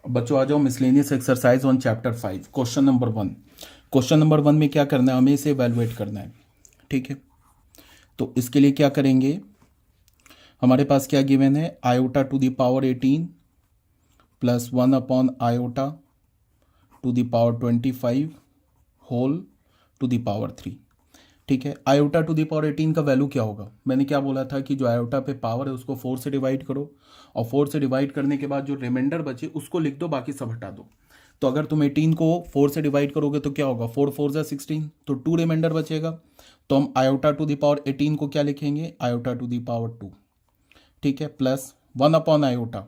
बच्चों आ जाओ miscellaneous exercise on chapter 5 question number 1। Question number 1 में क्या करना है, हमें इसे इवैल्यूएट करना है। ठीक है, तो इसके लिए क्या करेंगे, हमारे पास क्या गिवन है, iota to the power 18 plus 1 upon iota to the power 25 whole to the power 3। ठीक है, आयोटा टू द पावर 18 का वैल्यू क्या होगा, मैंने क्या बोला था कि जो आयोटा पे पावर है उसको 4 से डिवाइड करो और 4 से डिवाइड करने के बाद जो रिमाइंडर बचे उसको लिख दो, बाकी सब हटा दो। तो अगर तुम 18 को 4 से डिवाइड करोगे तो क्या होगा, 4 4 16, तो 2 रिमाइंडर बचेगा। तो हम आयोटा टू द पावर 18 को क्या लिखेंगे, आयोटा टू द पावर 2। ठीक है, प्लस 1 अपॉन आयोटा।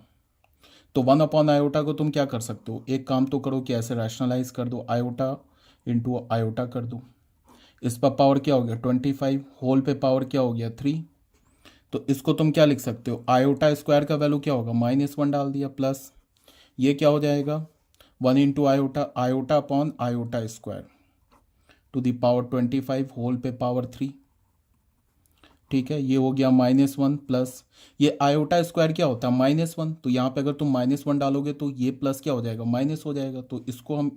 तो 1 अपॉन आयोटा को तुम क्या कर सकते हो, एक काम तो करो कि ऐसे रैशनलाइज कर दो, आयोटा इंटू आयोटा कर दो। इस पर पावर क्या हो गया 25, होल पे पावर क्या हो गया 3। तो इसको तुम क्या लिख सकते हो, आयोटा स्क्वायर का वैल्यू क्या होगा, -1 डाल दिया, प्लस ये क्या हो जाएगा 1 into iota, iota upon iota square to the power 25 whole पे पावर 3। ठीक है, ये हो गया -1 प्लस ये आयोटा स्क्वायर क्या होता है -1, तो यहाँ पे अगर तुम -1 डालोगे तो ये प्लस क्या हो जाएगा, माइनस हो जाएगा। तो इसको हम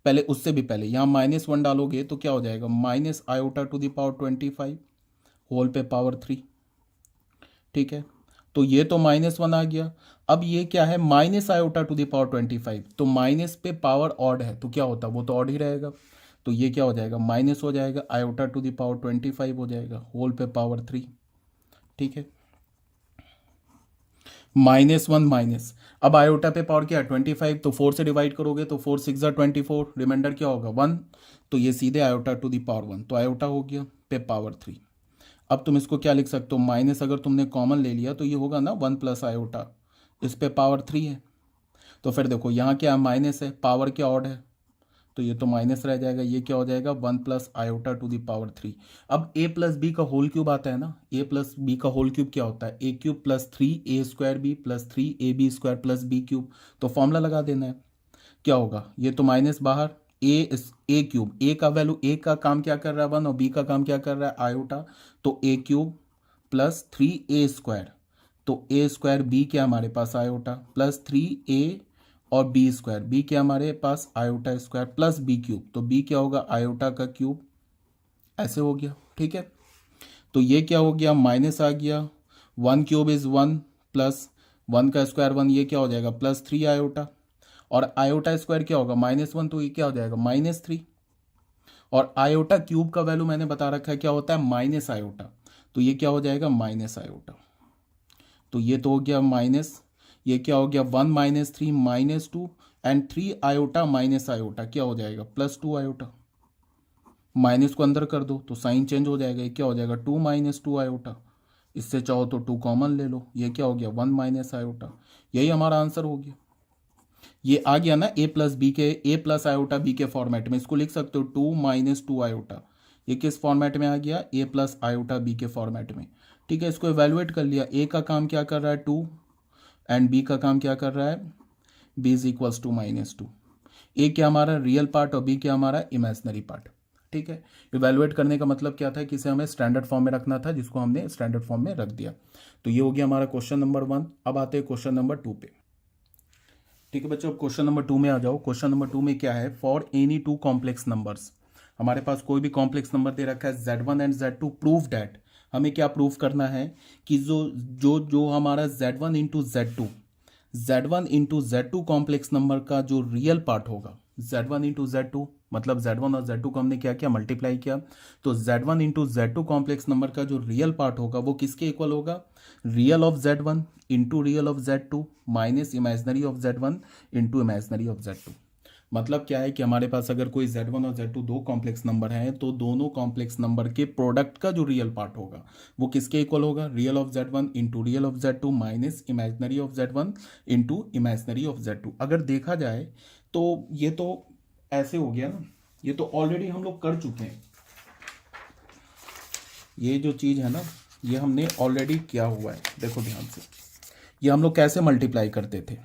पहले, उससे भी पहले यहाँ -1 डालोगे तो क्या हो जाएगा, minus iota to the power 25 whole पे पावर 3। ठीक है, तो ये तो -1 आ गया। अब ये क्या है, minus iota to the power 25, तो माइनस पे पावर ऑड है तो क्या होता है, वो तो ऑड ही रहेगा। तो ये क्या हो जाएगा, माइनस हो जाएगा, आयोटा टू द पावर 25 हो जाएगा होल पे पावर 3। ठीक है, -1 माइनस, अब आयोटा पे पावर क्या है 25, तो 4 से डिवाइड करोगे तो 4 6 24, रिमाइंडर क्या होगा 1, तो ये सीधे आयोटा टू द पावर 1, तो आयोटा हो गया पे पावर 3। अब तुम इसको क्या लिख सकते हो, माइनस अगर तुमने कॉमन ले लिया तो ये होगा ना 1 प्लस आयोटा, इस पे पावर 3 है। तो फिर देखो यहाँ क्या माइनस है, पावर क्या ऑड है, तो ये तो माइनस रह जाएगा, ये क्या हो जाएगा 1 plus iota to the power 3। अब ए प्लस बी का होल क्यूब आता है ना, ए प्लस बी का होल क्यूब क्या होता है, a cube plus 3 a² b plus 3 ab² plus b cube. तो फॉर्मूला लगा देना है, क्या होगा, ये तो माइनस बाहर, ए क्यूब, ए का वैल्यू, ए का काम क्या कर रहा है 1 और बी का काम क्या कर रहा है आयोटा, तो ए क्यूब प्लस 3a², तो ए स्क्वायर बी क्या हमारे पास आयोटा, प्लस 3a और बी स्क्वायर, बी क्या हमारे पास iota square plus b cube, तो बी क्या होगा आयोटा का क्यूब, ऐसे हो गया। ठीक है, तो ये क्या हो गया, माइनस आ गया, 1³ 1 प्लस 1 का स्क्वायर 1, ये क्या हो जाएगा +3 आयोटा, और आयोटा स्क्वायर क्या होगा -1, तो ये क्या हो जाएगा -3। और आयोटा क्यूब का वैल्यू मैंने बता रखा है क्या होता है, माइनस आयोटा, तो ये क्या हो जाएगा माइनस आयोटा। तो ये तो हो गया माइनस, ये क्या हो गया 1 -3 -2 एंड 3 आयोटा माइनस आयोटा क्या हो जाएगा +2 आयोटा। माइनस को अंदर कर दो तो साइन चेंज हो जाएगा, ये क्या हो जाएगा 2 -2 आयोटा। इससे चाहो तो 2 कॉमन ले लो, ये क्या हो गया 1 माइनस आयोटा। यही हमारा आंसर हो गया। ये आ गया ना ए प्लस बी के, ए प्लस आयोटा बी के फॉर्मेट में, इसको लिख सकते हो 2 -2 आयोटा। ये किस फॉर्मेट में आ गया, ए प्लस आयोटा बी के फॉर्मेट में। ठीक है, इसको एवेल्युएट कर लिया, ए का काम क्या कर रहा है 2 एंड बी का काम क्या कर रहा है, बी इज इक्वल्स टू -2। ए क्या हमारा रियल पार्ट और बी क्या हमारा इमेजनरी पार्ट। ठीक है, इवेल्युएट करने का मतलब क्या था कि इसे हमें स्टैंडर्ड फॉर्म में रखना था, जिसको हमने स्टैंडर्ड फॉर्म में रख दिया। तो ये हो गया हमारा क्वेश्चन नंबर 1। अब आते हैं क्वेश्चन नंबर 2 पे। ठीक है बच्चों, क्वेश्चन नंबर 2 में आ जाओ। क्वेश्चन नंबर 2 में क्या है, फॉर एनी 2 कॉम्प्लेक्स नंबर्स, हमारे पास कोई भी कॉम्प्लेक्स नंबर दे रखा है Z1 and Z2, prove that, हमें क्या प्रूव करना है कि जो जो जो हमारा Z1 into Z2 complex number का जो रियल पार्ट होगा, Z1 इंटू Z2 मतलब Z1 और Z2 को हमने क्या किया मल्टीप्लाई किया, तो Z1 into Z2 complex number का जो रियल पार्ट होगा वो किसके इक्वल होगा, real of Z1 into real of Z2 minus imaginary of Z1 into imaginary of Z2। मतलब क्या है कि हमारे पास अगर कोई Z1 और Z2 दो कॉम्प्लेक्स नंबर हैं तो दोनों कॉम्प्लेक्स नंबर के प्रोडक्ट का जो रियल पार्ट होगा वो किसके इक्वल होगा, real of Z1 into real of Z2 minus imaginary of Z1 into imaginary of Z2। अगर देखा जाए तो ये तो ऐसे हो गया ना, ये तो ऑलरेडी हम लोग कर चुके हैं, ये जो चीज़ है ना ये हमने ऑलरेडी किया हुआ है। देखो ध्यान से, ये हम लोग कैसे मल्टीप्लाई करते थे,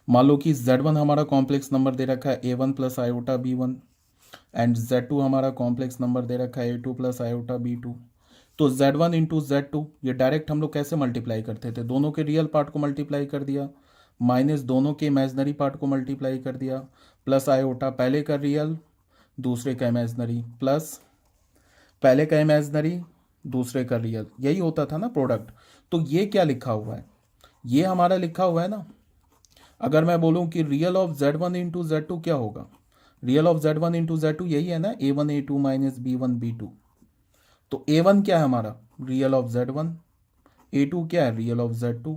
मान लो कि Z1 हमारा कॉम्प्लेक्स नंबर दे रखा है A1 plus iota B1 and Z2 हमारा कॉम्प्लेक्स नंबर दे रखा है A2 प्लस आयोटा B2। तो Z1 इंटू Z2 ये डायरेक्ट हम लोग कैसे मल्टीप्लाई करते थे, दोनों के रियल पार्ट को मल्टीप्लाई कर दिया, माइनस दोनों के इमेजनरी पार्ट को मल्टीप्लाई कर दिया, प्लस आयोटा पहले का रियल दूसरे का इमेजनरी, प्लस पहले का इमेजनरी दूसरे का रियल, यही होता था ना प्रोडक्ट। तो ये क्या लिखा हुआ है, ये हमारा लिखा हुआ है ना। अगर मैं बोलूं कि real of z1 into Z2 क्या होगा, real of z1 into Z2 यही है ना, a1 a2 minus b1 b2। तो a1 क्या है हमारा, रियल ऑफ z1, a2 क्या है, real of z2,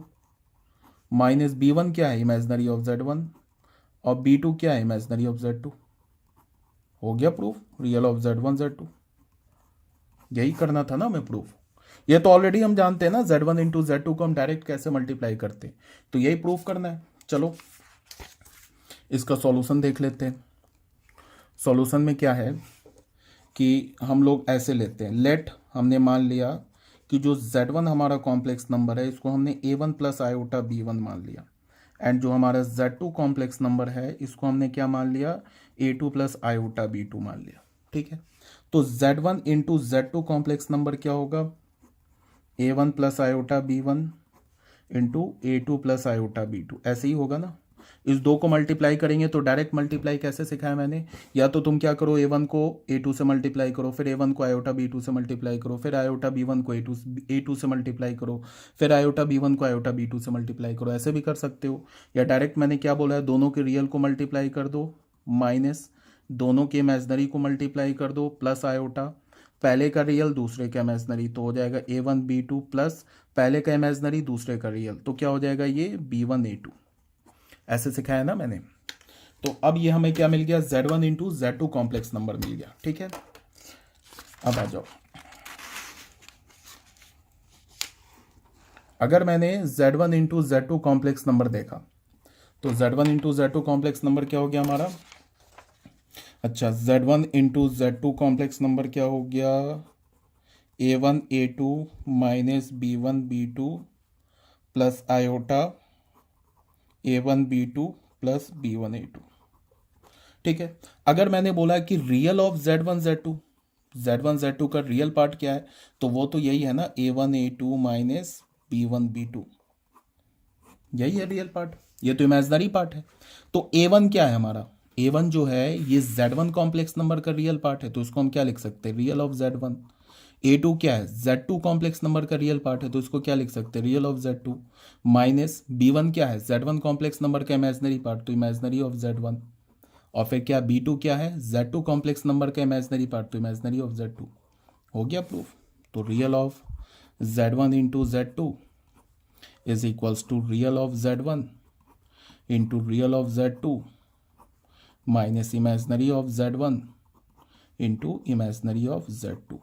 minus b1 क्या है, इमेजनरी ऑफ z1, और b2 क्या है, इमेजनरी ऑफ z2। हो गया proof, real of z1 z2। यही करना था ना हमें प्रूफ। ये तो ऑलरेडी हम जानते हैं ना, z1 इंटू Z2 को हम डायरेक्ट कैसे मल्टीप्लाई करते हैं, तो यही प्रूफ करना है। चलो इसका सॉल्यूशन देख लेते हैं। सॉल्यूशन में क्या है कि हम लोग ऐसे लेते हैं, लेट हमने मान लिया कि जो z1 हमारा कॉम्प्लेक्स नंबर है इसको हमने a1 प्लस आयोटा b1 मान लिया, एंड जो हमारा z2 कॉम्प्लेक्स नंबर है इसको हमने क्या मान लिया, a2 प्लस आयोटा b2 मान लिया। ठीक है, तो z1 into Z2 complex number क्या होगा, a1 plus iota b1 into a2 plus iota b2, ऐसे ही होगा ना। इस दो को मल्टीप्लाई करेंगे तो डायरेक्ट मल्टीप्लाई कैसे सिखाया मैंने, या तो तुम क्या करो, a1 को a2 से मल्टीप्लाई करो, फिर a1 को आयोटा b2 से मल्टीप्लाई करो, फिर आयोटा b1 को a2 से मल्टीप्लाई करो, फिर आयोटा b1 को आयोटा b2 से मल्टीप्लाई करो, ऐसे भी कर सकते हो। या डायरेक्ट मैंने क्या बोला है, दोनों के रियल को मल्टीप्लाई कर दो, माइनस दोनों के इमेजनरी को मल्टीप्लाई कर दो, प्लस आयोटा पहले का रियल दूसरे का इमेजनरी, तो हो जाएगा a1 b2 प्लस पहले का इमेजनरी दूसरे का रियल, तो क्या हो जाएगा ये b1 a2। ऐसे सिखाया ना मैंने। तो अब ये हमें क्या मिल गया, z1 into Z2 complex number मिल गया। ठीक है, अब आ जाओ, अगर मैंने z1 into Z2 complex number देखा तो z1 into Z2 complex number क्या हो गया हमारा, अच्छा z1 into Z2 complex number क्या हो गया, a1 a2 minus b1 b2 plus iota a1 b2 plus b1 a2। ठीक है, अगर मैंने बोला कि रियल ऑफ z1 z2 का रियल पार्ट क्या है, तो वो तो यही है ना, a1 a2 minus b1 b2, यही है रियल पार्ट, ये तो इमेजनरी पार्ट है। तो a1 क्या है हमारा, a1 जो है ये z1 कॉम्प्लेक्स नंबर का रियल पार्ट है, तो इसको हम क्या लिख सकते हैं, रियल ऑफ z1। a2 क्या है, z2 कॉम्प्लेक्स नंबर का रियल पार्ट है, तो इसको क्या लिख सकते हैं, real of z2, minus b1 क्या है, z1 कॉम्प्लेक्स नंबर का इमेजनरी पार्ट, तो इमेजनरी ऑफ z1, और फिर क्या b2 क्या है, z2 कॉम्प्लेक्स नंबर का इमेजनरी पार्ट, तो इमेजनरी ऑफ z2। हो गया प्रूफ। तो real of z1 into Z2 is equals to real of z1 into real of Z2 minus imaginary of z1 into imaginary of z2।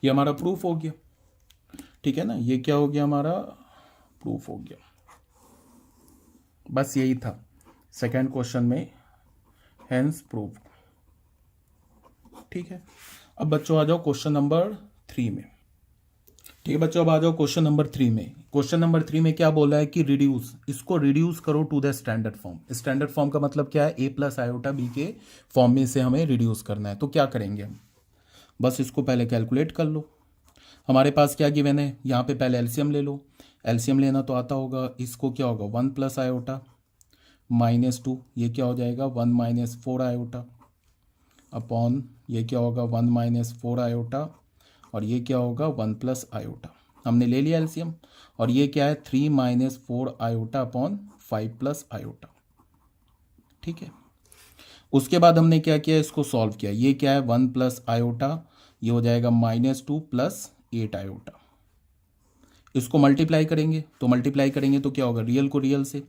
ये हमारा proof हो गया। ठीक है ना, ये क्या हो गया, हमारा प्रूफ हो गया। बस यही था सेकंड क्वेश्चन में, हेंस प्रूफ। ठीक है, अब बच्चों आ जाओ क्वेश्चन नंबर 3 में। ठीक है बच्चों, अब आ जाओ क्वेश्चन नंबर 3 में। क्वेश्चन नंबर 3 में क्या बोला है कि रिड्यूस, इसको रिड्यूस करो to the standard form. Standard form का मतलब क्या है, a प्लस आयोटा b के फॉर्म में से हमें रिड्यूस करना है। तो क्या करेंगे हम, बस इसको पहले कैलकुलेट कर लो। हमारे पास क्या गिवन है, यहाँ पे पहले एलसीएम ले लो। एलसीएम लेना तो आता होगा, इसको क्या होगा 1 प्लस आयोटा माइनस 2, ये क्या हो जाएगा 1 माइनस 4 आयोटा अपॉन ये क्या होगा 1 माइनस 4 आयोटा, और ये क्या होगा 1 प्लस आयोटा। हमने ले लिया एलसीएम, और ये क्या है 3 minus 4 iota upon 5 plus iota. ठीक है, उसके बाद हमने क्या किया, इसको सॉल्व किया। ये क्या है 1 प्लस आयोटा, ये हो जाएगा -2 प्लस 8 आयोटा। इसको मल्टीप्लाई करेंगे, तो मल्टीप्लाई करेंगे तो क्या होगा, रियल को रियल से,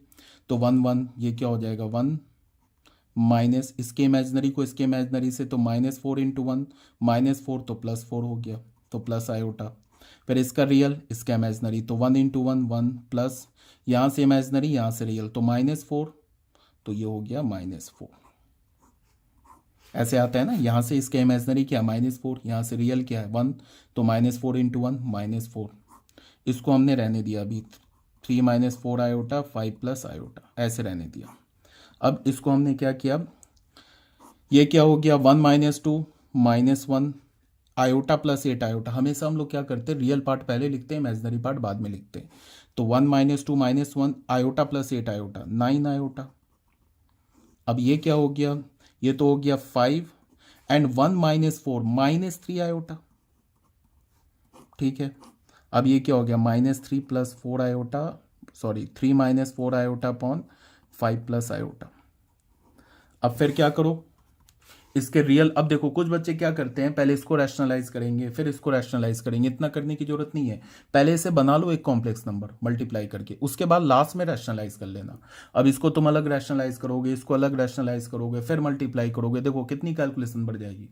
तो 1 1, ये क्या हो जाएगा 1 माइनस इसके इमेजनरी को इसके इमेजनरी से, तो -4 इंटू 1 -4, तो +4 हो गया, तो प्लस आयोटा। फिर इसका रियल इसका इमेजनरी, तो 1 इंटू 1 1 प्लस यहाँ से इमेजनरी यहाँ से रियल, तो -4, तो ये हो गया -4। ऐसे आता है ना, यहाँ से इसका इमेजनरी क्या -4, यहाँ से रियल क्या है 1, तो -4 इंटू 1 -4। इसको हमने रहने दिया अभी, 3 माइनस 4 आयोटा 5 प्लस आयोटा, ऐसे रहने दिया। अब इसको हमने क्या किया, ये क्या हो गया 1 माइनस 2 -1 आयोटा प्लस 8 आयोटा। हमेशा हम लोग क्या करते हैं, रियल पार्ट पहले लिखते हैं, इमेजनरी पार्ट बाद में लिखते हैं। तो 1 minus 2 minus 1 iota plus 8 iota 9 iota. अब ये क्या हो गया, ये तो हो गया 5 एंड 1 माइनस 4 माइनस 3 आयोटा। ठीक है, अब ये क्या हो गया -3 plus 4 iota, sorry 3 minus 4 iota upon 5 plus iota. अब फिर क्या करो इसके रियल। अब देखो कुछ बच्चे क्या करते हैं, पहले इसको रैशनलाइज करेंगे फिर इसको रैशनलाइज करेंगे, इतना करने की जरूरत नहीं है। पहले इसे बना लो एक कॉम्प्लेक्स नंबर मल्टीप्लाई करके, उसके बाद लास्ट में रैशनलाइज कर लेना। अब इसको तुम अलग रैशनलाइज करोगे, इसको अलग रैशनलाइज करोगे, फिर मल्टीप्लाई करोगे, देखो कितनी कैलकुलेशन बढ़ जाएगी।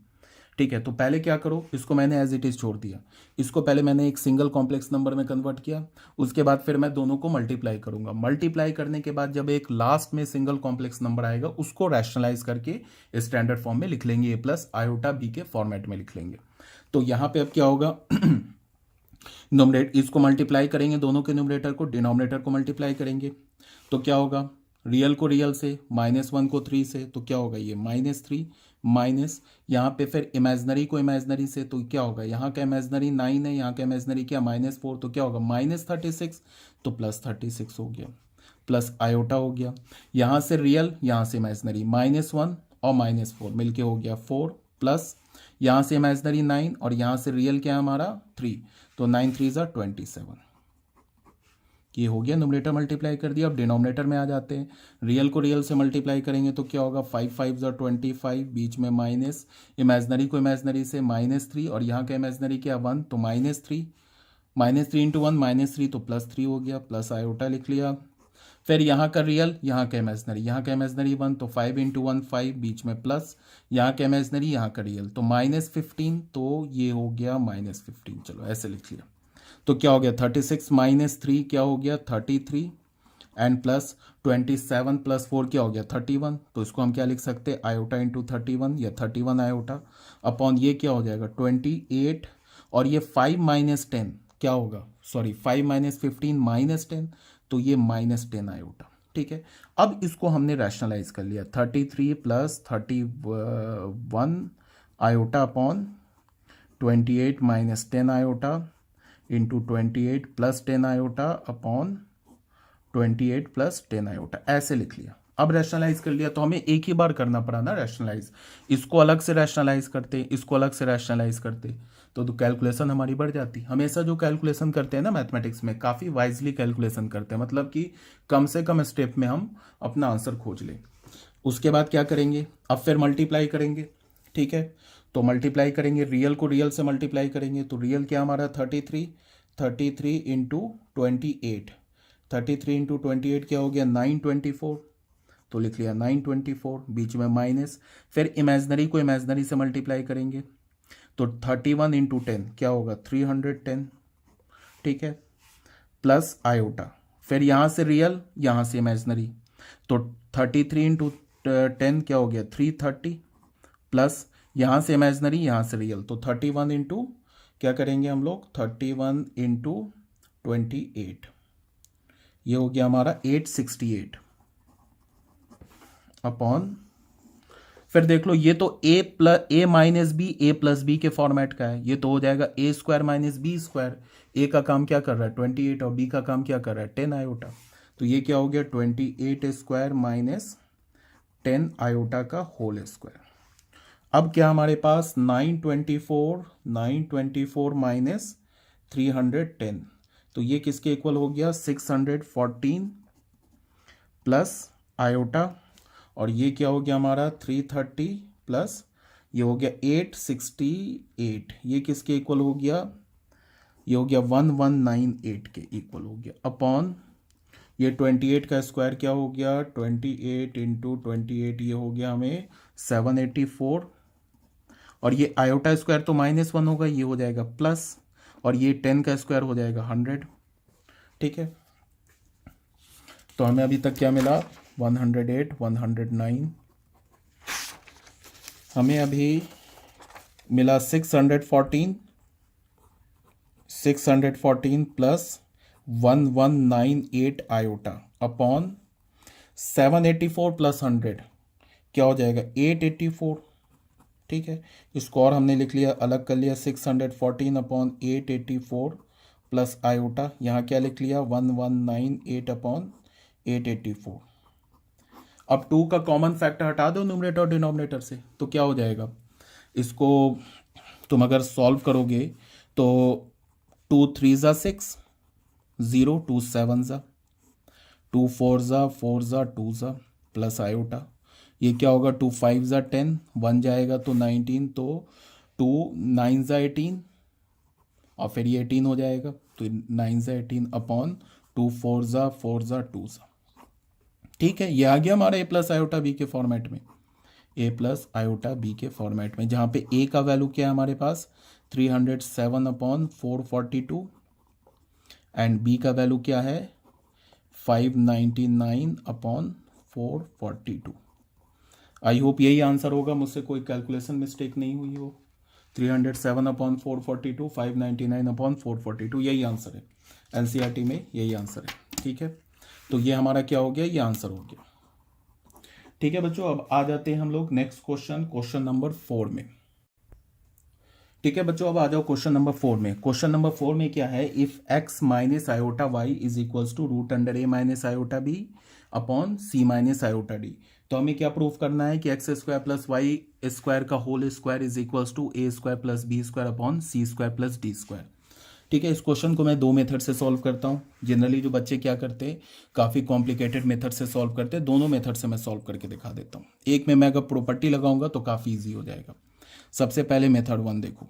ठीक है, तो पहले क्या करो, इसको मैंने एज इट इज छोड़ दिया, इसको पहले मैंने एक सिंगल कॉम्प्लेक्स नंबर में कन्वर्ट किया, उसके बाद फिर मैं दोनों को मल्टीप्लाई करूंगा। मल्टीप्लाई करने के बाद जब एक लास्ट में सिंगल कॉम्प्लेक्स नंबर आएगा उसको रैशनलाइज करके स्टैंडर्ड फॉर्म में लिख लेंगे, ए प्लस आयोटा बी के फॉर्मेट में लिख लेंगे। तो यहाँ पे अब क्या होगा नोमिनेट इसको मल्टीप्लाई करेंगे, दोनों के न्यूमरेटर को, डिनोमिनेटर को मल्टीप्लाई करेंगे, तो क्या होगा रियल को रियल से, -1 को 3 से, तो क्या होगा ये -3 माइनस यहाँ पे फिर इमेजनरी को इमेजनरी से, तो क्या होगा यहाँ का इमेजनरी 9 है, यहाँ का इमेजनरी क्या -4, तो क्या होगा -36, तो +36 हो गया, प्लस आयोटा हो गया। यहाँ से रियल यहाँ से इमेजनरी -1 और -4 मिलके हो गया 4, प्लस यहाँ से इमेजनरी 9 और यहाँ से रियल क्या है हमारा 3, तो 9 3 ज़ा 27। ये हो गया, न्यूमरेटर मल्टीप्लाई कर दिया। अब डिनोमिनेटर में आ जाते हैं, रियल को रियल से मल्टीप्लाई करेंगे तो क्या होगा 5 5 ज़ा 25, बीच में माइनस, इमेजनरी को इमेजनरी से -3 और यहाँ का इमेजनरी क्या 1, तो -3 इंटू 1 -3 तो +3 हो गया, प्लस आयोटा लिख लिया। फिर यहाँ का रियल यहाँ का इमेजनरी 1, तो 5 इंटू 1 5, बीच में प्लस, यहाँ का इमेजनरी यहाँ का रियल, तो -15, तो ये हो गया -15, चलो ऐसे लिख लिया। तो क्या हो गया 36 माइनस 3 क्या हो गया 33 एंड प्लस 27 प्लस 4 क्या हो गया 31, तो इसको हम क्या लिख सकते हैं आयोटा इंटू 31 या 31 आयोटा अपॉन ये क्या हो जाएगा 28, और ये 5 माइनस 10 क्या होगा, सॉरी 5 माइनस 15 -10, तो ये -10 आयोटा। ठीक है, अब इसको हमने रैशनलाइज कर लिया, 33 plus 31 iota upon 28 minus 10 iota into 28 plus 10 iota upon 28 plus 10 iota, ऐसे लिख लिया। अब रैशनलाइज कर लिया तो हमें एक ही बार करना पड़ा ना रैशनलाइज, इसको अलग से रैशनलाइज करते, इसको अलग से रैशनलाइज करते, तो कैलकुलेशन हमारी बढ़ जाती। हमेशा जो कैलकुलेशन करते हैं ना मैथमेटिक्स में, काफ़ी वाइजली कैलकुलेशन करते हैं, मतलब कि कम से कम स्टेप में हम अपना आंसर खोज लें। उसके बाद क्या करेंगे, अब फिर मल्टीप्लाई करेंगे। ठीक है, तो मल्टीप्लाई करेंगे, रियल को रियल से मल्टीप्लाई करेंगे, तो रियल क्या हमारा 33 इंटू 28, 33 इंटू 28 क्या हो गया 924, तो लिख लिया 924, बीच में माइनस, फिर इमेजनरी को इमेजनरी से मल्टीप्लाई करेंगे, तो 31 इंटू 10 क्या होगा 310। ठीक है, प्लस आयोटा, फिर यहाँ से रियल यहाँ से इमेजनरी, तो 33 इंटू 10 क्या हो गया 330, प्लस यहाँ से इमेजनरी यहाँ से रियल, तो 31 इंटू क्या करेंगे हम लोग 31 इंटू 28, ये हो गया हमारा 868 अपॉन, फिर देख लो ये तो ए minus b a plus b के फॉर्मेट का है, ये तो हो जाएगा a square minus b square, ए का काम क्या कर रहा है 28 और बी का काम क्या कर रहा है 10 आयोटा, तो ये क्या हो गया 28 स्क्वायर माइनस 10 आयोटा का होल स्क्वायर। अब क्या हमारे पास 924 माइनस 310, तो ये किसके इक्वल हो गया 614 प्लस आयोटा, और ये क्या हो गया हमारा 330 प्लस ये हो गया 868, ये किसके इक्वल हो गया, ये हो गया 1198 के इक्वल हो गया, अपॉन ये 28 का स्क्वायर क्या हो गया 28 इंटू 28, ये हो गया हमें 784, और ये आयोटा स्क्वायर तो -1 होगा, ये हो जाएगा प्लस, और ये 10 का स्क्वायर हो जाएगा 100। ठीक है, तो हमें अभी तक क्या मिला 108 109, हमें अभी मिला 614 प्लस 1198 आयोटा अपॉन 784 प्लस 100 क्या हो जाएगा 884। ठीक है, इसको और हमने लिख लिया अलग कर लिया 614 अपॉन 884 प्लस आयोटा, यहाँ क्या लिख लिया 1198 अपॉन 884। अब 2 का कॉमन फैक्टर हटा दो न्यूमरेटर और डिनोमिनेटर से, तो क्या हो जाएगा, इसको तुम अगर सॉल्व करोगे तो 2 3 ज़ा 6, 0 2 7 ज़ा, 2 4 ज़ा 4 ज़ा 2 ज़ा, प्लस आयोटा, ये क्या होगा 2 5 ज़ा 10, 1 जाएगा तो 19, तो 2 9 ज़ा 18 और फिर ये 18 हो जाएगा, तो 9 ज़ा 18 अपॉन 2 4 ज़ा 4 ज़ा 2 ज़ा। ठीक है, ये आ गया हमारा ए प्लस आयोटा बी के फॉर्मेट में, ए प्लस आयोटा बी के फॉर्मेट में, जहाँ पे ए का वैल्यू क्या है हमारे पास 307 अपॉन 442 एंड बी का वैल्यू क्या है 599 अपॉन 442। आई होप यही आंसर होगा, मुझसे कोई कैलकुलेशन मिस्टेक नहीं हुई हो। 307 अपॉन 442, 599 अपॉन 442, यही आंसर है, एनसीईआरटी में यही आंसर है। ठीक है, तो ये हमारा क्या हो गया, ये आंसर हो गया। ठीक है बच्चों, अब आ जाते हैं हम लोग नेक्स्ट क्वेश्चन, क्वेश्चन नंबर 4 में। ठीक है बच्चों, अब आ जाओ क्वेश्चन नंबर 4 में। क्वेश्चन नंबर 4 में क्या है, if x minus iota y is equals to root under a minus iota b upon c minus iota d. तो हमें क्या प्रूफ करना है कि x square plus y square का whole square is equals to a square plus b square upon c square plus d square. ठीक है, इस क्वेश्चन को मैं 2 मेथड से सॉल्व करता हूँ। जनरली जो बच्चे क्या करते हैं, काफ़ी कॉम्प्लिकेटेड मेथड से सॉल्व करते हैं, दोनों मेथड से मैं सॉल्व करके दिखा देता हूँ। एक में मैं अगर प्रॉपर्टी लगाऊंगा तो काफ़ी ईजी हो जाएगा। सबसे पहले मेथड 1 देखो,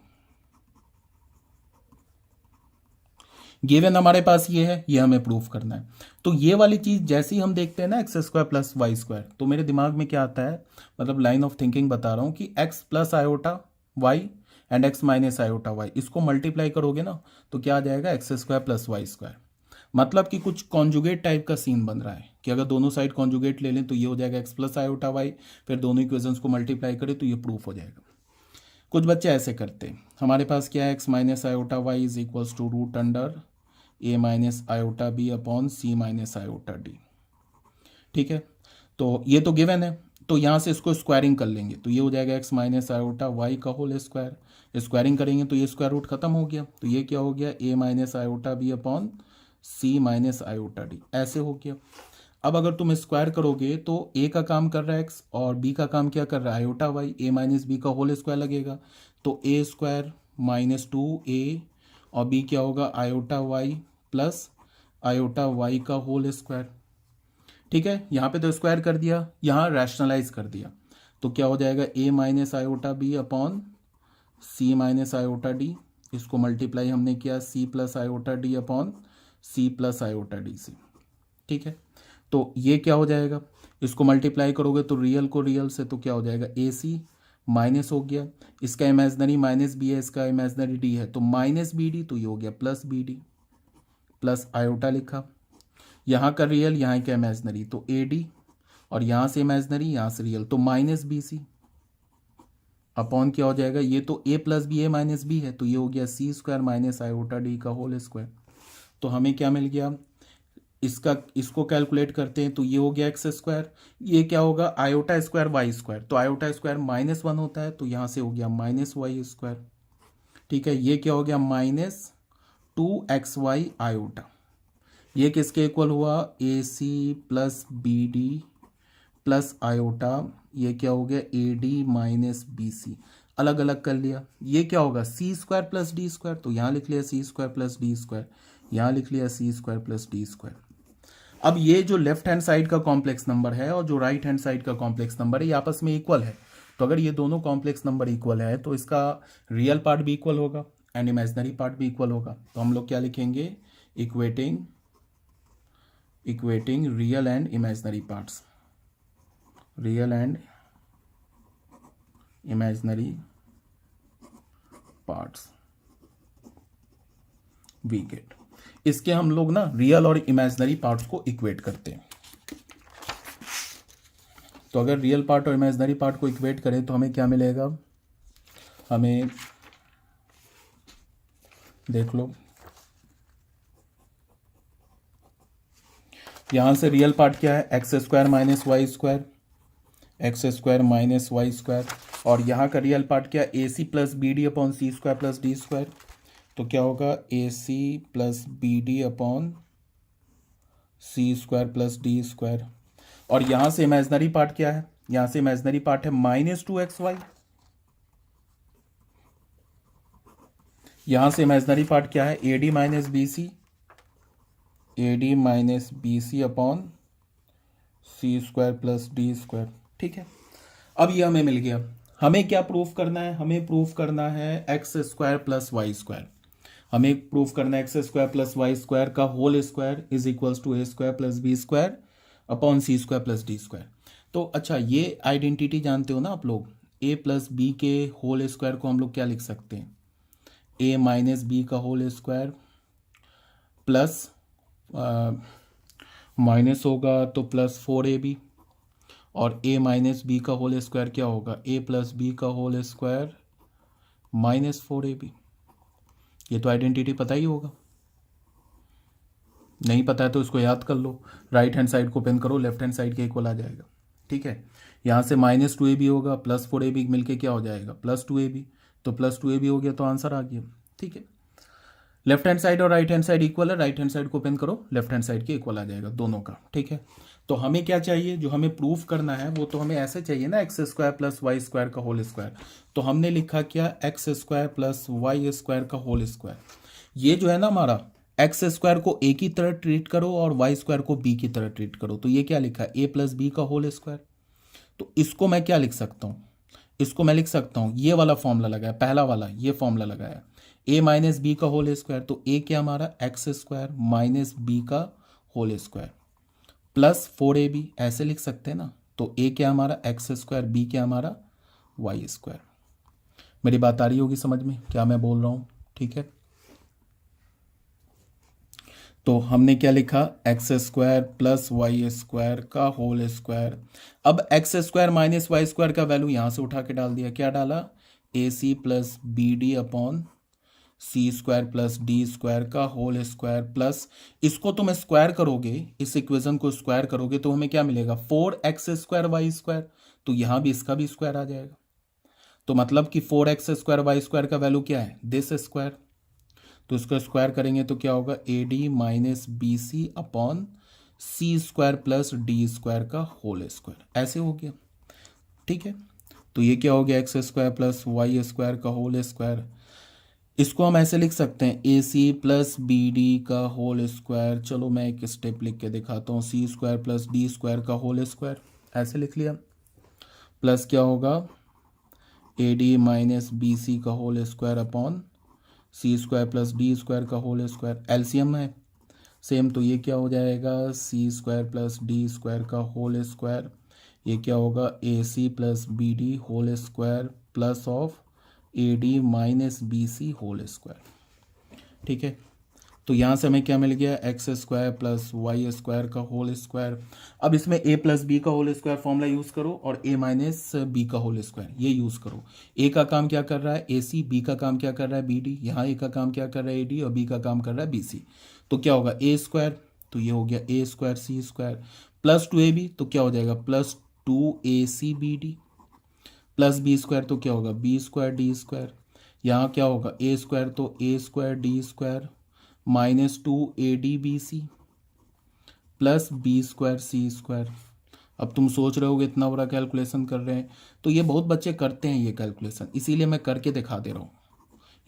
गिवन हमारे पास ये है, ये हमें प्रूफ करना है। तो ये वाली चीज़ जैसे ही हम देखते हैं ना x square plus y square, तो मेरे दिमाग में क्या आता है, मतलब लाइन ऑफ थिंकिंग बता रहा हूँ कि x plus iota y and x minus iota y, इसको मल्टीप्लाई करोगे ना तो क्या आ जाएगा x square plus y square. मतलब कि कुछ कॉन्जुगेट टाइप का सीन बन रहा है कि अगर दोनों साइड कॉन्जुगेट ले लें तो ये हो जाएगा एक्स प्लस आयोटा वाई, फिर दोनों इक्वेशंस को मल्टीप्लाई करें तो ये प्रूफ हो जाएगा। कुछ बच्चे ऐसे करते हैं, हमारे पास क्या है x minus iota y is equals to root under a minus iota b upon c minus iota d. ठीक है, तो ये तो गिवन है, तो यहाँ से इसको स्क्वायरिंग कर लेंगे तो ये हो जाएगा एक्स माइनस आयोटा वाई का होल स्क्वायर, स्क्वायरिंग करेंगे तो ये स्क्वायर रूट खत्म हो गया, तो ये क्या हो गया ए minus iota b upon c minus iota D, ऐसे हो गया। अब अगर तुम स्क्वायर करोगे तो ए का काम कर रहा है एक्स और बी का काम क्या कर रहा है आयोटा वाई, ए माइनस बी का होल स्क्वायर लगेगा, तो ए स्क्वायर माइनस 2a और बी क्या होगा iota y plus iota y का होल स्क्वायर। ठीक है, यहाँ पे तो स्क्वायर कर दिया, यहाँ रैशनलाइज कर दिया, तो क्या हो जाएगा a minus iota b upon c minus iota d, इसको मल्टीप्लाई हमने किया c plus iota d upon c plus iota d से। ठीक है, तो ये क्या हो जाएगा, इसको मल्टीप्लाई करोगे तो रियल को रियल से, तो क्या हो जाएगा ए सी माइनस हो गया, इसका इमेजनरी माइनस बी है, इसका इमेजनरी डी है, तो माइनस बी डी, तो ये हो गया plus b d plus iota लिखा, यहाँ का रियल यहाँ का इमेजनरी तो ए डी, और यहाँ से इमेजनरी यहाँ से रियल तो माइनस बी सी अपॉन क्या हो जाएगा, ये तो ए प्लस बी ए माइनस बी है, तो ये हो गया सी स्क्वायर माइनस आयोटा डी का होल स्क्वायर। तो हमें क्या मिल गया, इसको कैलकुलेट करते हैं तो ये हो गया एक्स स्क्वायर, ये क्या होगा आयोटा स्क्वायर वाई स्क्वायर, तो आयोटा स्क्वायर -1 होता है, तो यहाँ से हो गया माइनस वाई स्क्वायर। ठीक है, ये क्या हो गया -2xy आयोटा, ये किसके इक्वल हुआ a c plus b d plus iota, ये क्या हो गया a d minus b c, अलग अलग कर लिया, ये क्या होगा c square plus d square, तो यहाँ लिख लिया c square plus d square, यहाँ लिख लिया c square plus d square. अब ये जो लेफ्ट हैंड साइड का कॉम्प्लेक्स नंबर है और जो राइट हैंड साइड का कॉम्प्लेक्स नंबर है ये आपस में इक्वल है, तो अगर ये दोनों कॉम्प्लेक्स नंबर इक्वल है तो इसका रियल पार्ट भी इक्वल होगा एंड इमेजनरी पार्ट भी इक्वल होगा, तो हम लोग क्या लिखेंगे equating real and imaginary parts, real and imaginary parts we get. इसके हम लोग ना रियल और इमेजनरी पार्ट्स को इक्वेट करते हैं, तो अगर रियल पार्ट और इमेजनरी पार्ट को इक्वेट करें तो हमें क्या मिलेगा, हमें देख लो यहां से रियल पार्ट क्या है x square minus y square, x square minus y square, और यहाँ का रियल पार्ट क्या है a c plus b d upon c square plus d square, तो क्या होगा a c plus b d upon c square plus d square. और यहां से इमेजनरी पार्ट क्या है, यहां से इमेजनरी पार्ट है -2xy। यहां से इमेजनरी पार्ट क्या है, a d minus b c upon c square plus d square. ठीक है, अब ये हमें मिल गया। हमें क्या प्रूफ करना है, हमें प्रूफ करना है x square plus y square. हमें प्रूफ करना है x square plus y square का whole square is equals to a square plus b square upon c square plus d square. तो अच्छा, ये आइडेंटिटी जानते हो ना आप लोग, ए प्लस बी के होल स्क्वायर को हम लोग क्या लिख सकते हैं, ए माइनस बी का होल स्क्वायर प्लस माइनस होगा तो प्लस 4ab, और a माइनस बी का होल स्क्वायर क्या होगा, a प्लस बी का होल स्क्वायर -4ab। ये तो आइडेंटिटी पता ही होगा, नहीं पता है तो इसको याद कर लो। राइट हैंड साइड को पेन करो, लेफ्ट हैंड साइड के इक्वल आ जाएगा। ठीक है, यहाँ से -2ab होगा प्लस 4ab मिलके क्या हो जाएगा +2ab, तो +2ab हो गया तो आंसर आ गया। ठीक है, लेफ्ट हैंड साइड और राइट हैंड साइड इक्वल है, राइट हैंड साइड को पेन करो, लेफ्ट हैंड साइड के इक्वल आ जाएगा दोनों का। ठीक है, तो हमें क्या चाहिए, जो हमें प्रूफ करना है वो तो हमें ऐसे चाहिए ना, x square plus y square का होल स्क्वायर। तो हमने लिखा क्या, x square plus y square का होल स्क्वायर। ये जो है ना हमारा, एक्स स्क्वायर को ए की तरह ट्रीट करो और वाई स्क्वायर को बी की तरह ट्रीट करो। तो ये क्या लिखा है, ए प्लस बी का होल स्क्वायर। तो इसको मैं क्या लिख सकता हूँ, इसको मैं लिख सकता हूँ, ये वाला फॉर्मूला लगाया, पहला वाला ये फॉर्मूला लगाया, ए माइनस बी का होल स्क्वायर। तो ए क्या हमारा, एक्स स्क्वायर माइनस बी का होल स्क्वायर प्लस 4ab, ऐसे लिख सकते हैं ना। तो ए क्या हमारा, एक्स स्क्वायर, बी क्या हमारा, वाई स्क्वायर। मेरी बात आ रही होगी समझ में क्या मैं बोल रहा हूँ। ठीक है, तो हमने क्या लिखा, x square plus y square का होल स्क्वायर। अब x square minus y square का वैल्यू यहां से उठा के डाल दिया, क्या डाला, a c plus b d upon c square plus d square का होल स्क्वायर प्लस, इसको तुम स्क्वायर करोगे, इस इक्वेशन को स्क्वायर करोगे तो हमें क्या मिलेगा, 4x स्क्वायर वाई स्क्वायर। तो यहां भी इसका भी स्क्वायर आ जाएगा। तो मतलब कि 4x स्क्वायर वाई स्क्वायर का वैल्यू क्या है, दिस स्क्वायर। तो इसको स्क्वायर करेंगे तो क्या होगा, a d minus b c upon c square plus d square का होल स्क्वायर, ऐसे हो गया। ठीक है, तो ये क्या हो गया, x square plus y square का होल स्क्वायर। इसको हम ऐसे लिख सकते हैं, a c plus b d का होल स्क्वायर। चलो मैं एक स्टेप लिख के दिखाता हूँ, c square plus d square का होल स्क्वायर, ऐसे लिख लिया। प्लस क्या होगा, a d minus b c का whole square upon c square plus d square का होल स्क्वायर, एलसीएम है सेम। तो ये क्या हो जाएगा, c square plus d square का होल स्क्वायर। ये क्या होगा, a c plus b d whole square plus of a d minus b c whole square. ठीक है, तो यहाँ से हमें क्या मिल गया, x square plus y square का होल स्क्वायर। अब इसमें ए प्लस बी का होल स्क्वायर फॉर्मूला यूज़ करो और ए माइनस बी का होल स्क्वायर ये यूज़ करो। ए का काम क्या कर रहा है, ए सी, बी का काम क्या कर रहा है, बी डी। यहाँ ए का काम क्या कर रहा है, ए डी, और बी का काम कर रहा है बी सी। तो क्या होगा, ए स्क्वायर, तो ये हो गया a square c square plus 2ab, तो क्या हो जाएगा +2ac/bd प्लस बी स्क्वायर, तो क्या होगा बी स्क्वायर डी स्क्वायर। यहाँ क्या होगा, ए स्क्वायर तो a square d square -2ad/bc plus b square c square. अब तुम सोच रहे होगे इतना बड़ा कैलकुलेशन कर रहे हैं, तो ये बहुत बच्चे करते हैं ये कैलकुलेशन, इसीलिए मैं करके दिखा दे रहा हूँ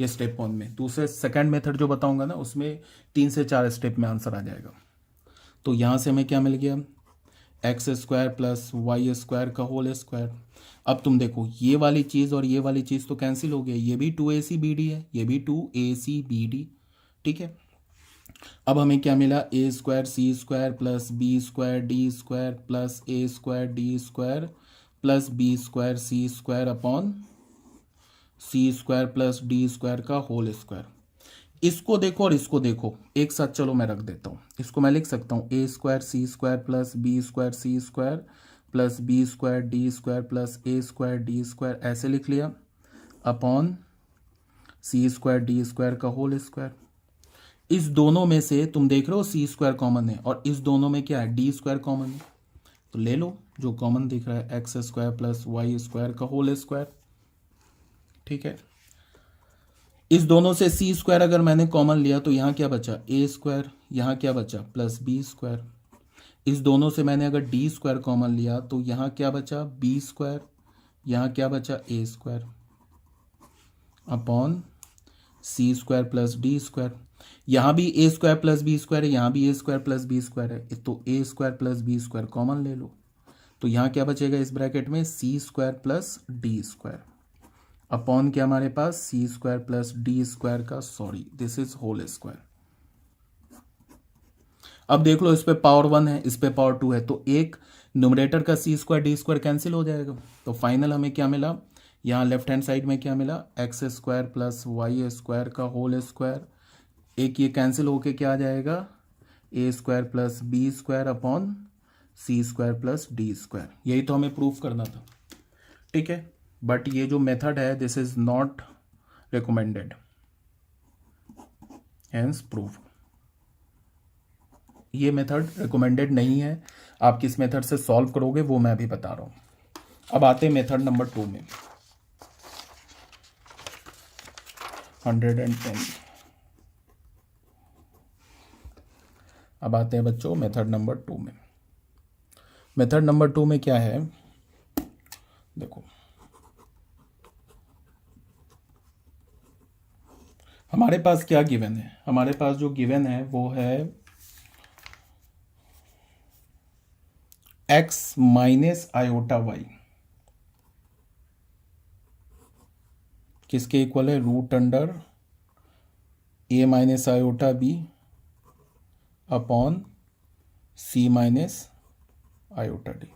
ये स्टेप 1 में। दूसरे सेकंड मेथड जो बताऊंगा ना उसमें 3 से 4 स्टेप में आंसर आ जाएगा। तो यहाँ से हमें क्या मिल गया, x square plus y square का होल स्क्वायर। अब तुम देखो ये वाली चीज़ और ये वाली चीज़ तो कैंसिल हो गई, ये भी 2ac/bd है, ये भी 2ac/bd। ठीक है, अब हमें क्या मिला, a square c square plus b square d square plus a square d square plus b square c square upon c square plus d square का होल स्क्वायर। इसको देखो और इसको देखो एक साथ, चलो मैं रख देता हूँ। इसको मैं लिख सकता हूँ, a square c square plus b square c square plus b square d square plus a square d square, ऐसे लिख लिया, upon c square d square का होल स्क्वायर। इस दोनों में से तुम देख रहे हो सी स्क्वायर कॉमन है और इस दोनों में क्या है, डी स्क्वायर कॉमन है। तो ले लो जो कॉमन दिख रहा है, x square plus y square का होल स्क्वायर। ठीक है, इस दोनों से सी स्क्वायर अगर मैंने कॉमन लिया तो यहाँ क्या बचा ए स्क्वायर, यहाँ क्या बचा प्लस बी स्क्वायर। इस दोनों से मैंने अगर डी स्क्वायर कॉमन लिया तो यहाँ क्या बचा बी स्क्वायर, यहाँ क्या बचा a square upon c square plus d square. यहाँ भी a square plus b square है, यहाँ भी a square plus b square है, तो a square plus b square common ले लो। तो यहाँ क्या बचेगा इस ब्रैकेट में c square plus d square upon क्या हमारे पास c square plus d square का, sorry this is whole square. अब देख लो इस पे पावर 1 है, इस पे पावर 2 है, तो एक न्यूमरेटर का सी स्क्वायर डी स्क्वायर कैंसिल हो जाएगा। तो फाइनल हमें क्या मिला, यहाँ लेफ्ट हैंड साइड में क्या मिला x square plus y square का होल स्क्वायर। एक ये कैंसिल होके क्या आ जाएगा a square plus b square upon c square plus d square. यही तो हमें प्रूफ करना था, ठीक है। बट ये जो मेथड है this is not recommended, hence proof. ये मेथड रिकमेंडेड नहीं है। आप किस मेथड से सॉल्व करोगे वो मैं भी बता रहा हूं। अब आते हैं मेथड नंबर 2 में, 110। अब आते हैं बच्चों मेथड नंबर 2 में। मेथड नंबर 2 में क्या है, देखो हमारे पास क्या गिवन है, हमारे पास जो गिवन है वो है x माइनस आयोटा वाई किसके इक्वल है root under a minus iota b upon c minus iota d,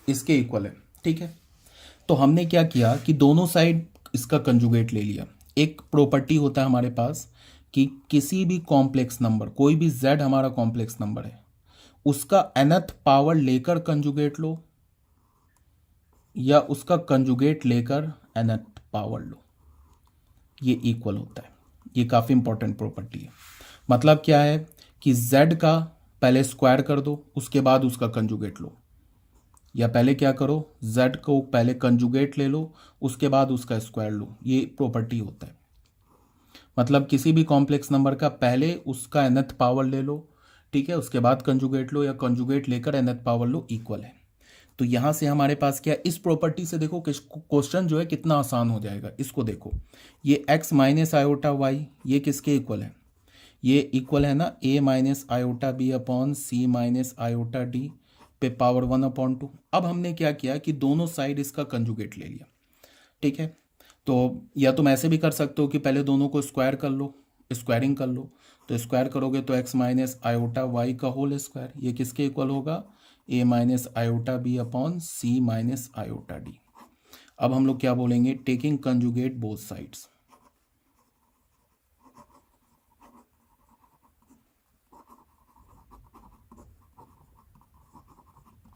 इसके इक्वल है, ठीक है। तो हमने क्या किया कि दोनों साइड इसका कंजुगेट ले लिया। एक प्रॉपर्टी होता है हमारे पास कि किसी भी कॉम्प्लेक्स नंबर, कोई भी z हमारा कॉम्प्लेक्स नंबर है, उसका nth पावर लेकर कंजुगेट लो या उसका कंजुगेट लेकर nth पावर लो, ये इक्वल होता है। ये काफ़ी इंपॉर्टेंट प्रॉपर्टी है। मतलब क्या है कि z का पहले स्क्वायर कर दो उसके बाद उसका कंजुगेट लो, या पहले क्या करो z को पहले कंजुगेट ले लो उसके बाद उसका स्क्वायर लो, ये प्रॉपर्टी होता है। मतलब किसी भी कॉम्प्लेक्स नंबर का पहले उसका nth पावर ले लो, ठीक है, उसके बाद कंजुगेट लो या कंजुगेट लेकर nth पावर लो, इक्वल है। तो यहां से हमारे पास क्या, इस प्रॉपर्टी से देखो क्वेश्चन जो है कितना आसान हो जाएगा। इसको देखो, ये x माइनस आयोटा वाई ये किसके इक्वल है, ये इक्वल है ना a minus iota b upon c minus iota d पे पावर 1/2। अब हमने क्या किया कि दोनों साइड इसका कंजुगेट ले लिया, ठीक है। तो या तुम ऐसे भी कर सकते हो कि पहले दोनों को स्क्वायर कर लो, स्क्वायरिंग कर लो। तो स्क्वायर करोगे तो x माइनस आयोटा वाई का होल स्क्वायर, ये किसके इक्वल होगा a minus iota b upon c minus iota d. अब हम लोग क्या बोलेंगे, टेकिंग कंजुगेट बोथ साइड्स।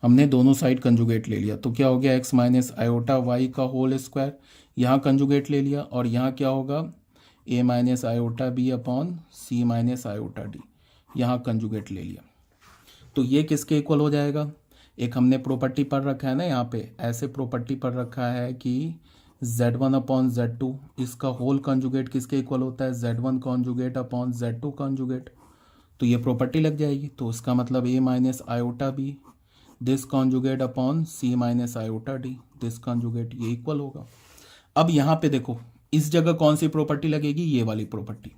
हमने दोनों साइड कंजुगेट ले लिया तो क्या हो गया x माइनस आयोटा वाई का होल स्क्वायर, यहाँ कंजुगेट ले लिया, और यहाँ क्या होगा a minus iota b upon c minus iota d, यहाँ कंजुगेट ले लिया। तो ये किसके इक्वल हो जाएगा, एक हमने प्रॉपर्टी पढ़ रखा है ना, यहाँ पे ऐसे प्रॉपर्टी पढ़ रखा है कि z1 अपॉन z2 इसका होल कंजुगेट किसके इक्वल होता है z1 conjugate upon z2 conjugate. तो ये प्रॉपर्टी लग जाएगी। तो इसका मतलब a minus iota b this conjugate upon c minus iota d this conjugate, ये इक्वल होगा। अब यहाँ पे देखो इस जगह कौन सी प्रॉपर्टी लगेगी, ये वाली प्रॉपर्टी।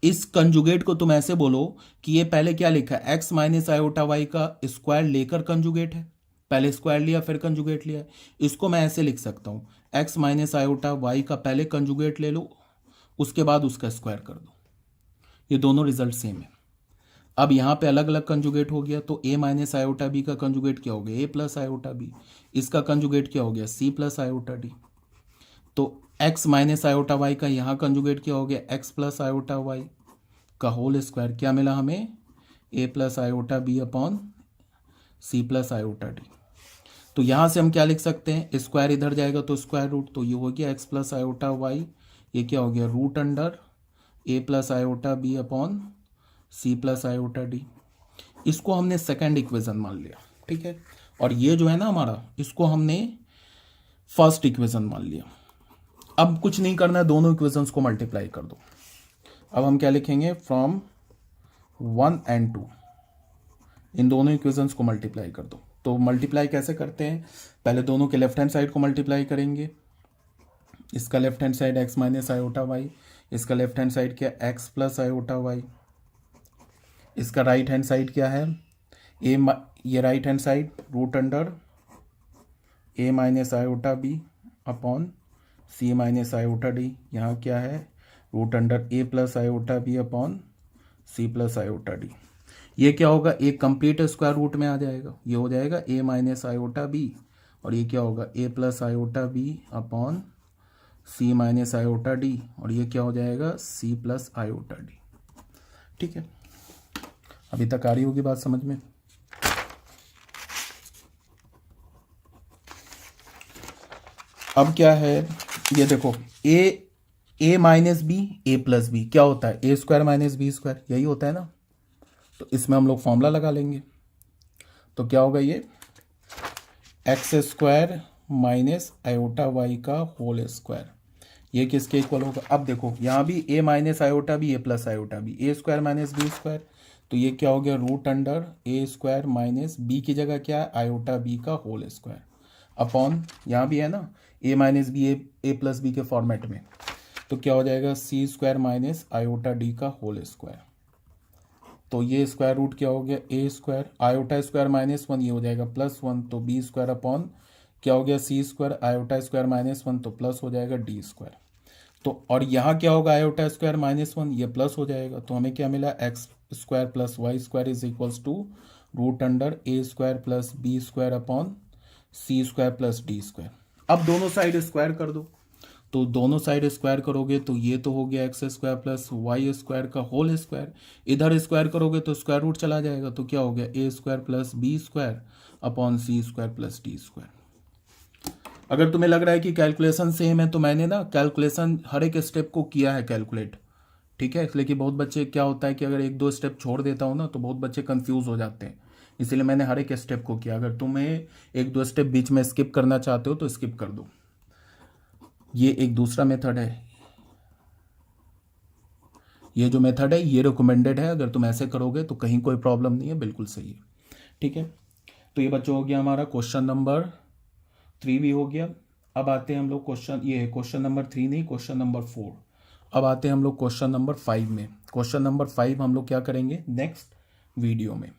इस कंजुगेट को तुम ऐसे बोलो कि ये पहले क्या लिखा है x माइनस आयोटा वाई का स्क्वायर लेकर कंजुगेट है, पहले स्क्वायर लिया फिर कंजुगेट लिया। इसको मैं ऐसे लिख सकता हूँ x माइनस आयोटा वाई का पहले कंजुगेट ले लो उसके बाद उसका स्क्वायर कर दो, ये दोनों रिजल्ट सेम है। अब यहाँ पे अलग अलग कंजुगेट हो गया तो a माइनस आयोटा बी का कंजुगेट क्या हो गया a प्लस आयोटा बी, इसका कंजुगेट क्या हो गया c प्लस आयोटा डी। तो x माइनस आयोटा वाई का यहाँ कंजुगेट क्या हो गया x प्लस आयोटा वाई का होल स्क्वायर, क्या मिला हमें a plus iota b upon c plus iota d. तो यहाँ से हम क्या लिख सकते हैं, स्क्वायर इधर जाएगा तो स्क्वायर रूट, तो ये हो गया x प्लस आयोटा वाई, ये क्या हो गया root under a plus iota b upon c plus iota d. इसको हमने सेकेंड इक्वेशन मान लिया, ठीक है। और ये जो है ना हमारा, इसको हमने फर्स्ट इक्वेशन मान लिया। अब कुछ नहीं करना है, दोनों इक्वेशंस को मल्टीप्लाई कर दो। अब हम क्या लिखेंगे, फ्रॉम 1 and 2, इन दोनों इक्वेशंस को मल्टीप्लाई कर दो। तो मल्टीप्लाई कैसे करते हैं, पहले दोनों के लेफ्ट हैंड साइड को मल्टीप्लाई करेंगे। इसका left hand side x minus iota y, इसका लेफ्ट हैंड साइड क्या x प्लस आयोटा वाई, इसका राइट हैंड साइड क्या है ये right hand side root under a minus iota b upon c minus iota d, यहाँ क्या है root under a plus iota b upon c plus iota d. ये क्या होगा, एक कंप्लीट स्क्वायर रूट में आ जाएगा, ये हो जाएगा a माइनस आयोटा बी, और ये क्या होगा a plus iota b upon c minus iota d, और ये क्या हो जाएगा c प्लस आयोटा डी। ठीक है, अभी तक आ रही होगी बात समझ में। अब क्या है, ये देखो a minus b a plus b क्या होता है, a square minus b square, यही होता है ना। तो इसमें हम लोग फॉर्मूला लगा लेंगे, तो क्या होगा ये x square minus iota y का होल स्क्वायर, ये किसके इक्वल होगा। अब देखो यहाँ भी a minus iota b a plus iota b, a square minus b square, तो ये क्या हो गया root under a square minus b की जगह क्या है आयोटा बी का होल स्क्वायर अपॉन, यहाँ भी है ना a minus b a plus b के फॉर्मेट में, तो क्या हो जाएगा c square minus iota D का होल स्क्वायर। तो ये स्क्वायर रूट क्या हो गया a square iota square minus 1, ये हो जाएगा प्लस 1, तो बी स्क्वायर अपॉन क्या हो गया सी स्क्वायर आयोटा स्क्वायर माइनस 1, तो प्लस हो जाएगा डी स्क्वायर। तो और यहाँ क्या होगा आयोटा स्क्वायर माइनस 1, ये प्लस हो जाएगा, तो हमें क्या मिला x square plus y square is equals to root under a square plus b square upon c square plus d square. अब दोनों साइड स्क्वायर कर दो, तो दोनों साइड स्क्वायर करोगे तो ये तो हो गया x square plus y square का होल स्क्वायर, इधर स्क्वायर करोगे तो स्क्वायर रूट चला जाएगा, तो क्या हो गया a square plus b square upon c square plus d square. अगर तुम्हें लग रहा है कि कैलकुलेशन सेम है, तो मैंने ना कैलकुलेशन हर एक स्टेप को किया है कैलकुलेट, ठीक है। इसलिए कि बहुत बच्चे क्या होता है कि अगर एक दो स्टेप छोड़ देता हूँ ना तो बहुत बच्चे कंफ्यूज हो जाते हैं, इसीलिए मैंने हर एक स्टेप को किया। अगर तुम्हें एक दो स्टेप बीच में स्किप करना चाहते हो तो स्किप कर दो। ये एक दूसरा मेथड है, ये जो मेथड है ये रिकमेंडेड है, अगर तुम ऐसे करोगे तो कहीं कोई प्रॉब्लम नहीं है, बिल्कुल सही है। ठीक है, तो ये बच्चों हो गया हमारा क्वेश्चन नंबर 3 भी हो गया। अब आते हैं हम लोग क्वेश्चन, ये है क्वेश्चन नंबर 3 नहीं, क्वेश्चन नंबर 4। अब आते हैं हम लोग क्वेश्चन नंबर 5 में। क्वेश्चन नंबर 5 हम लोग क्या करेंगे नेक्स्ट वीडियो में।